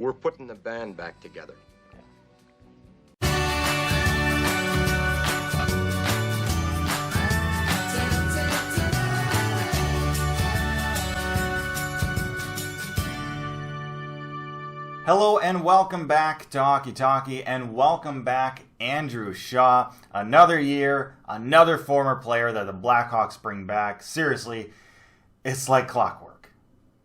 We're putting the band back together. Hello and welcome back to Hockey Talkie, and welcome back Andrew Shaw. Another year, another former player that the Blackhawks bring back. Seriously, it's like clockwork.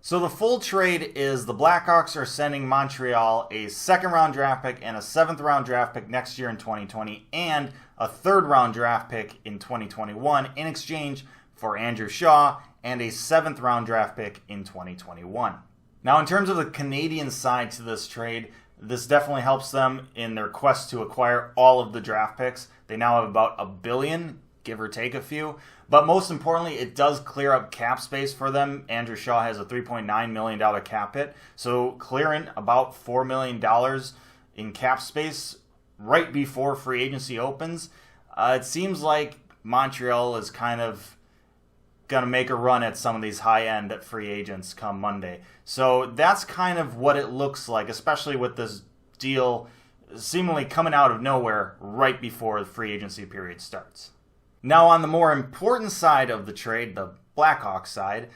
So the full trade is the Blackhawks are sending Montreal a second-round draft pick and a seventh-round draft pick next year in 2020 and a third-round draft pick in 2021 in exchange for Andrew Shaw and a seventh-round draft pick in 2021. Now, in terms of the Canadian side to this trade, this definitely helps them in their quest to acquire all of the draft picks. They now have about $1 billion, give or take a few. But most importantly, it does clear up cap space for them. Andrew Shaw has a $3.9 million cap hit, so clearing about $4 million in cap space right before free agency opens. It seems like Montreal is kind of going to make a run at some of these high-end free agents come Monday. So that's kind of what it looks like, especially with this deal seemingly coming out of nowhere right before the free agency period starts. Now, on the more important side of the trade, the Blackhawks side,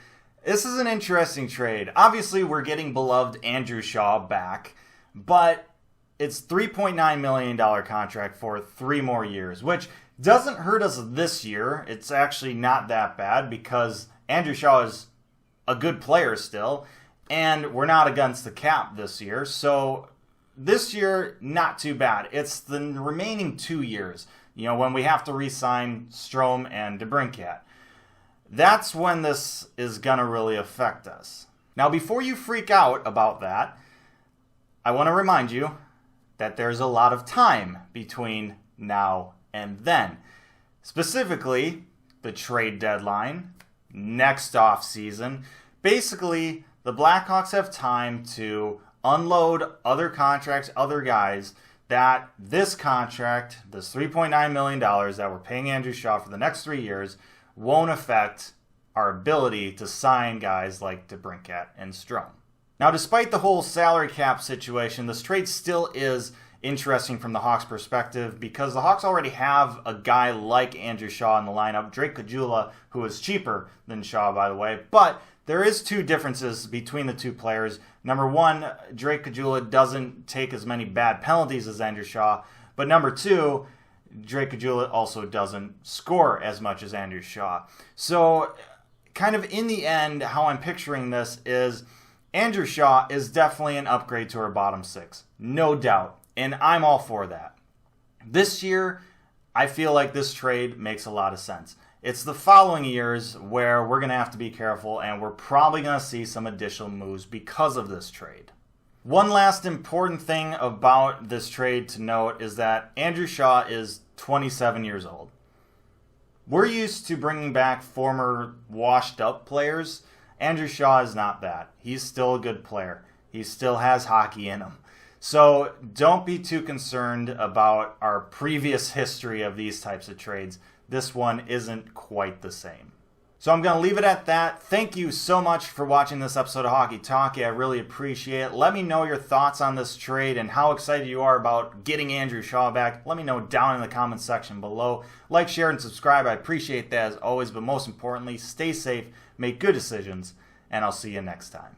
this is an interesting trade. Obviously, we're getting beloved Andrew Shaw back, but it's $3.9 million contract for 3 more years, which doesn't hurt us this year. It's actually not that bad because Andrew Shaw is a good player still, and we're not against the cap this year. So this year, not too bad. It's the remaining 2 years, when we have to re-sign Strome and DeBrincat. That's when this is going to really affect us. Now, before you freak out about that, I want to remind you that there's a lot of time between now and then. Specifically, the trade deadline, next offseason. Basically, the Blackhawks have time to unload other contracts, other guys, that this contract, this $3.9 million that we're paying Andrew Shaw for the next 3 years, won't affect our ability to sign guys like DeBrincat and Strome. Now, despite the whole salary cap situation, this trade still is interesting from the Hawks' perspective because the Hawks already have a guy like Andrew Shaw in the lineup, Jakubczak, who is cheaper than Shaw, by the way. But there is 2 differences between the 2 players. Number one, Jakubczak doesn't take as many bad penalties as Andrew Shaw. But number 2, Jakubczak also doesn't score as much as Andrew Shaw. So kind of in the end, how I'm picturing this is Andrew Shaw is definitely an upgrade to our bottom 6. No doubt. And I'm all for that. This year, I feel like this trade makes a lot of sense. It's the following years where we're going to have to be careful, and we're probably going to see some additional moves because of this trade. One last important thing about this trade to note is that Andrew Shaw is 27 years old. We're used to bringing back former washed-up players. Andrew Shaw is not that. He's still a good player. He still has hockey in him. So don't be too concerned about our previous history of these types of trades. This one isn't quite the same. So I'm going to leave it at that. Thank you so much for watching this episode of Hockey Talkie. I really appreciate it. Let me know your thoughts on this trade and how excited you are about getting Andrew Shaw back. Let me know down in the comments section below. Like, share, and subscribe. I appreciate that as always. But most importantly, stay safe, make good decisions, and I'll see you next time.